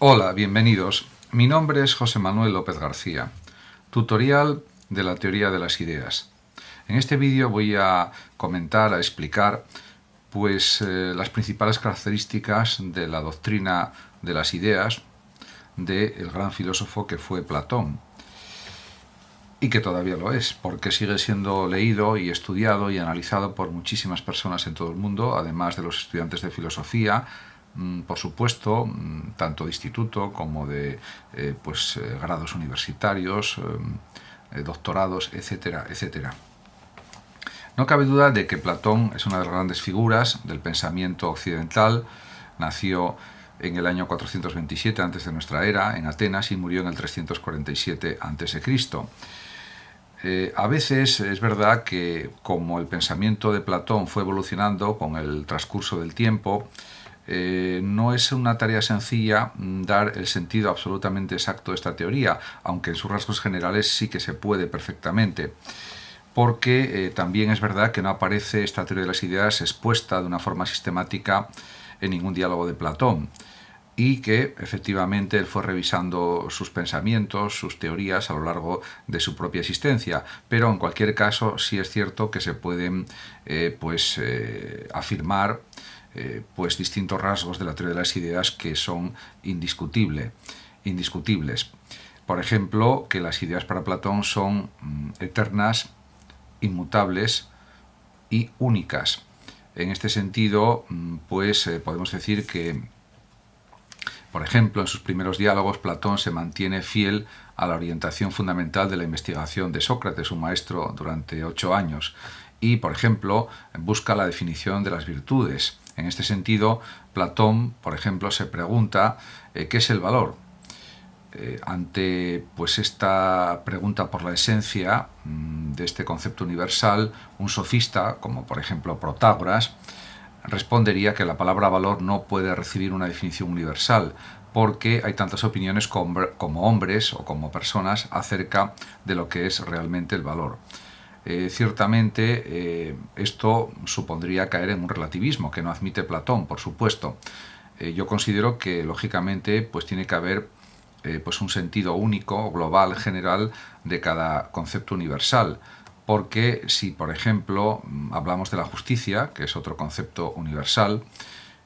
Hola, bienvenidos. Mi nombre es José Manuel López García, tutorial de la teoría de las ideas. En este vídeo voy a comentar, a explicar las principales características de la doctrina de las ideas del gran filósofo que fue Platón, y que todavía lo es, porque sigue siendo leído y estudiado y analizado por muchísimas personas en todo el mundo, además de los estudiantes de filosofía, por supuesto, tanto de instituto como de grados universitarios, doctorados, etcétera, etcétera. No cabe duda de que Platón es una de las grandes figuras del pensamiento occidental. Nació en el año 427 antes de nuestra era, en Atenas, y murió en el 347 a.C. A veces es verdad que, como el pensamiento de Platón fue evolucionando con el transcurso del tiempo, no es una tarea sencilla dar el sentido absolutamente exacto de esta teoría, aunque en sus rasgos generales sí que se puede perfectamente, porque también es verdad que no aparece esta teoría de las ideas expuesta de una forma sistemática en ningún diálogo de Platón, y que efectivamente él fue revisando sus pensamientos, sus teorías a lo largo de su propia existencia. Pero en cualquier caso sí es cierto que se pueden afirmar distintos rasgos de la teoría de las ideas que son indiscutibles. Por ejemplo, que las ideas para Platón son eternas, inmutables y únicas. En este sentido, podemos decir que, por ejemplo, en sus primeros diálogos, Platón se mantiene fiel a la orientación fundamental de la investigación de Sócrates, su maestro, durante 8 años. Y, por ejemplo, busca la definición de las virtudes. En este sentido, Platón, por ejemplo, se pregunta ¿qué es el valor? Ante esta pregunta por la esencia de este concepto universal, un sofista, como por ejemplo Protágoras, respondería que la palabra valor no puede recibir una definición universal, porque hay tantas opiniones como hombres o como personas acerca de lo que es realmente el valor. Ciertamente esto supondría caer en un relativismo que no admite Platón, por supuesto. Yo considero que lógicamente tiene que haber un sentido único, global, general de cada concepto universal. Porque si, por ejemplo, hablamos de la justicia, que es otro concepto universal,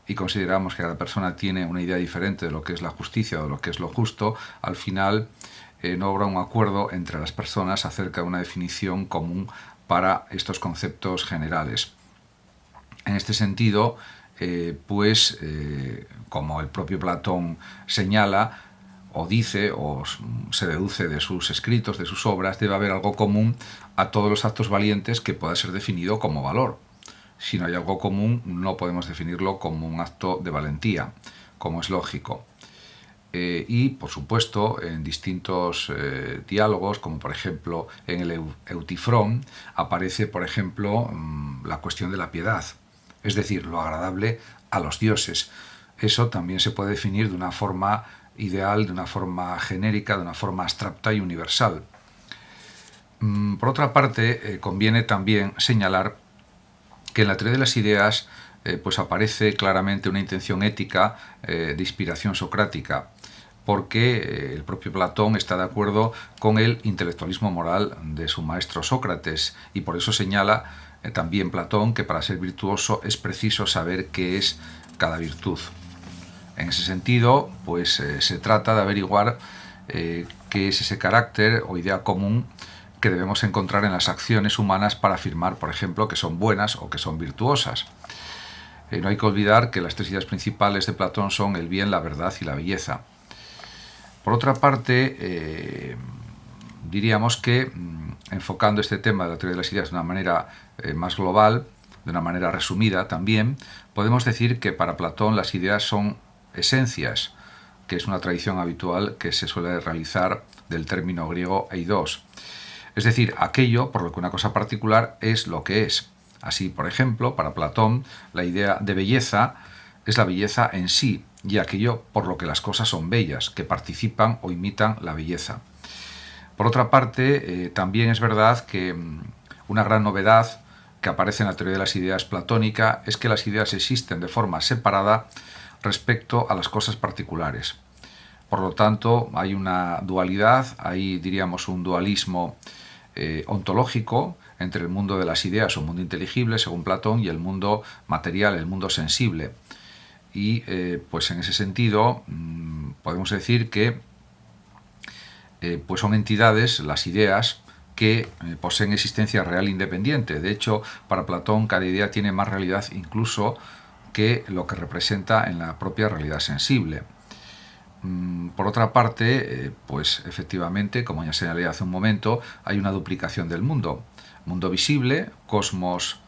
y consideramos que cada persona tiene una idea diferente de lo que es la justicia o de lo que es lo justo, al final no habrá un acuerdo entre las personas acerca de una definición común para estos conceptos generales. En este sentido, como el propio Platón señala, o dice, o se deduce de sus escritos, de sus obras, debe haber algo común a todos los actos valientes que pueda ser definido como valor. Si no hay algo común, no podemos definirlo como un acto de valentía, como es lógico. Y, por supuesto, en distintos diálogos, como por ejemplo en el Eutifrón, aparece, por ejemplo, la cuestión de la piedad, es decir, lo agradable a los dioses. Eso también se puede definir de una forma ideal, de una forma genérica, de una forma abstracta y universal. Por otra parte, conviene también señalar que en la teoría de las ideas aparece claramente una intención ética de inspiración socrática, porque el propio Platón está de acuerdo con el intelectualismo moral de su maestro Sócrates, y por eso señala también Platón que para ser virtuoso es preciso saber qué es cada virtud. En ese sentido, se trata de averiguar qué es ese carácter o idea común que debemos encontrar en las acciones humanas para afirmar, por ejemplo, que son buenas o que son virtuosas. No hay que olvidar que las tres ideas principales de Platón son el bien, la verdad y la belleza. Por otra parte, diríamos que, enfocando este tema de la teoría de las ideas de una manera más global, de una manera resumida también, podemos decir que para Platón las ideas son esencias, que es una tradición habitual que se suele realizar del término griego eidos. Es decir, aquello por lo que una cosa particular es lo que es. Así, por ejemplo, para Platón, la idea de belleza es la belleza en sí, y aquello por lo que las cosas son bellas, que participan o imitan la belleza. Por otra parte, también es verdad que una gran novedad que aparece en la teoría de las ideas platónica es que las ideas existen de forma separada respecto a las cosas particulares. Por lo tanto, hay una dualidad, hay, diríamos, un dualismo ontológico entre el mundo de las ideas o mundo inteligible, según Platón, y el mundo material, el mundo sensible. Y pues en ese sentido podemos decir que pues son entidades, las ideas, que poseen existencia real e independiente. De hecho, para Platón cada idea tiene más realidad incluso que lo que representa en la propia realidad sensible. Por otra parte, pues efectivamente, como ya señalé hace un momento, hay una duplicación del mundo. Mundo visible, cosmos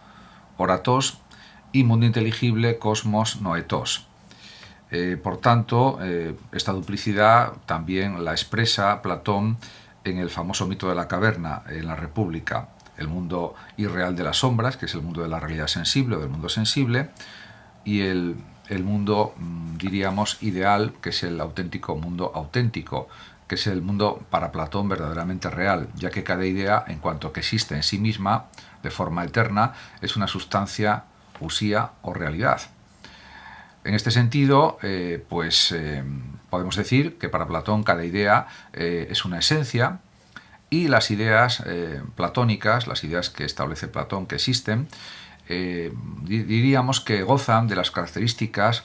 oratos, y mundo inteligible, cosmos noetos. Por tanto, esta duplicidad también la expresa Platón en el famoso mito de la caverna, en la República, el mundo irreal de las sombras, que es el mundo de la realidad sensible o del mundo sensible, y el mundo, diríamos, ideal, que es el auténtico mundo auténtico, que es el mundo para Platón verdaderamente real, ya que cada idea, en cuanto que existe en sí misma, de forma eterna, es una sustancia, usía o realidad. En este sentido, podemos decir que para Platón cada idea es una esencia, y las ideas platónicas, las ideas que establece Platón que existen, diríamos que gozan de las características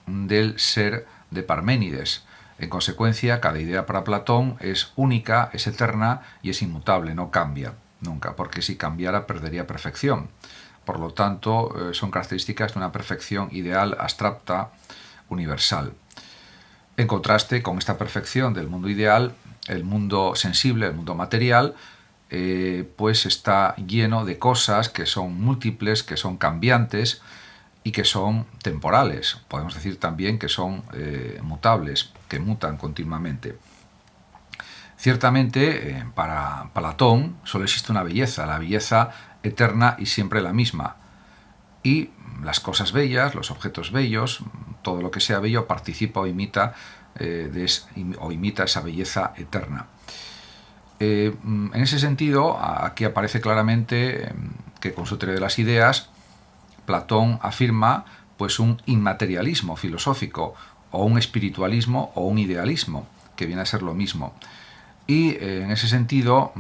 del ser de Parménides. En consecuencia, cada idea para Platón es única, es eterna y es inmutable, no cambia nunca, porque si cambiara perdería perfección. Por lo tanto, son características de una perfección ideal, abstracta, universal. En contraste con esta perfección del mundo ideal, el mundo sensible, el mundo material, pues está lleno de cosas que son múltiples, que son cambiantes y que son temporales. Podemos decir también que son mutables, que mutan continuamente. Ciertamente, para Platón solo existe una belleza, la belleza eterna y siempre la misma. Y las cosas bellas, los objetos bellos, todo lo que sea bello participa o imita esa belleza eterna. En ese sentido, aquí aparece claramente que con su teoría de las ideas, Platón afirma pues un inmaterialismo filosófico, o un espiritualismo o un idealismo, que viene a ser lo mismo. Y en ese sentido,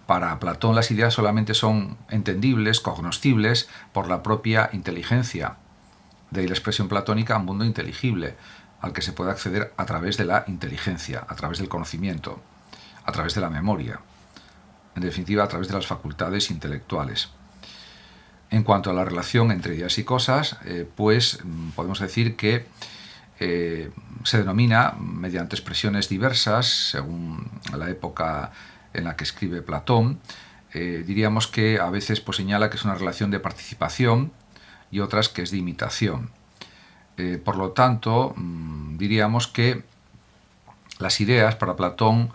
para Platón las ideas solamente son entendibles, cognoscibles por la propia inteligencia. De ahí la expresión platónica mundo inteligible, al que se puede acceder a través de la inteligencia, a través del conocimiento, a través de la memoria, en definitiva a través de las facultades intelectuales. En cuanto a la relación entre ideas y cosas, pues podemos decir que se denomina mediante expresiones diversas, según la época en la que escribe Platón. Diríamos que a veces pues señala que es una relación de participación y otras que es de imitación. Por lo tanto, diríamos que las ideas para Platón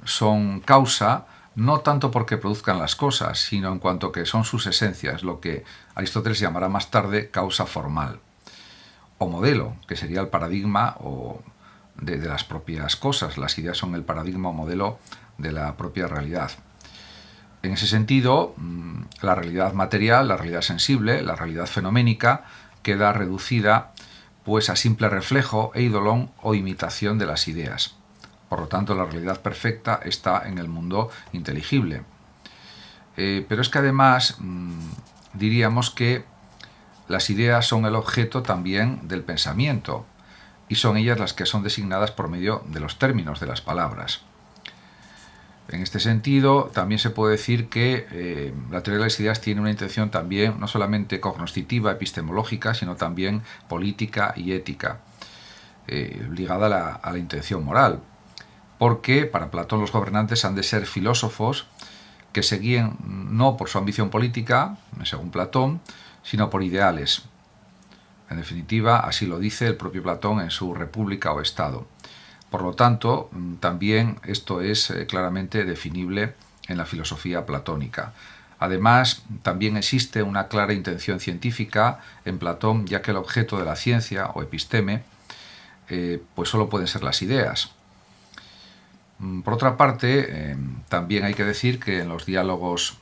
son causa, no tanto porque produzcan las cosas, sino en cuanto que son sus esencias, lo que Aristóteles llamará más tarde causa formal, o modelo, que sería el paradigma de las propias cosas. Las ideas son el paradigma o modelo de la propia realidad. En ese sentido, la realidad material, la realidad sensible, la realidad fenoménica, queda reducida pues a simple reflejo e eidolon o imitación de las ideas. Por lo tanto, la realidad perfecta está en el mundo inteligible. Pero es que además diríamos que las ideas son el objeto también del pensamiento, y son ellas las que son designadas por medio de los términos de las palabras. En este sentido, también se puede decir que la teoría de las ideas tiene una intención también no solamente cognoscitiva, epistemológica, sino también política y ética, ligada a la intención moral. Porque para Platón los gobernantes han de ser filósofos que se guíen no por su ambición política, según Platón, sino por ideales. En definitiva, así lo dice el propio Platón en su República o Estado. Por lo tanto, también esto es claramente definible en la filosofía platónica. Además, también existe una clara intención científica en Platón, ya que el objeto de la ciencia o episteme pues solo pueden ser las ideas. Por otra parte, también hay que decir que en los diálogos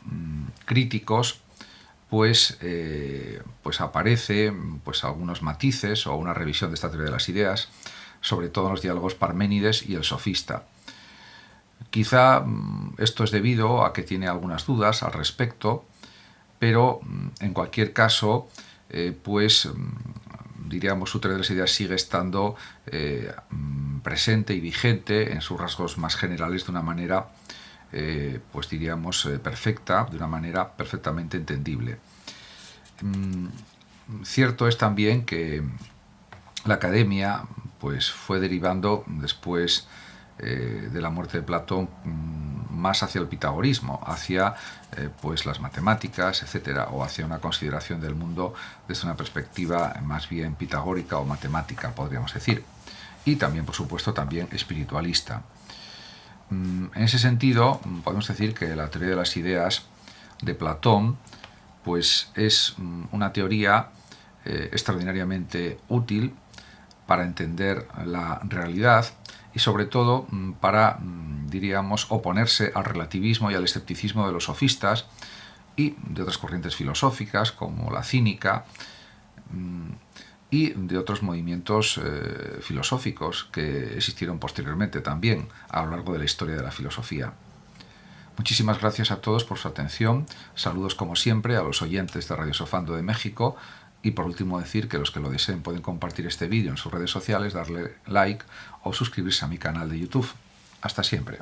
críticos pues aparece pues algunos matices o una revisión de esta teoría de las ideas. sobre todo en los diálogos Parménides y el Sofista. Quizá esto es debido a que tiene algunas dudas al respecto, pero en cualquier caso, diríamos, su teoría de las ideas sigue estando presente y vigente en sus rasgos más generales de una manera, perfecta, de una manera perfectamente entendible. Cierto es también que la academia fue derivando después de la muerte de Platón más hacia el pitagorismo, hacia las matemáticas, etcétera, o hacia una consideración del mundo desde una perspectiva más bien pitagórica o matemática, podríamos decir, y también, por supuesto, también espiritualista. En ese sentido, podemos decir que la teoría de las ideas de Platón es una teoría extraordinariamente útil para entender la realidad y sobre todo para, diríamos, oponerse al relativismo y al escepticismo de los sofistas y de otras corrientes filosóficas como la cínica y de otros movimientos filosóficos que existieron posteriormente también a lo largo de la historia de la filosofía. Muchísimas gracias a todos por su atención. Saludos como siempre a los oyentes de Radio Sofando de México. Y por último decir que los que lo deseen pueden compartir este vídeo en sus redes sociales, darle like o suscribirse a mi canal de YouTube. Hasta siempre.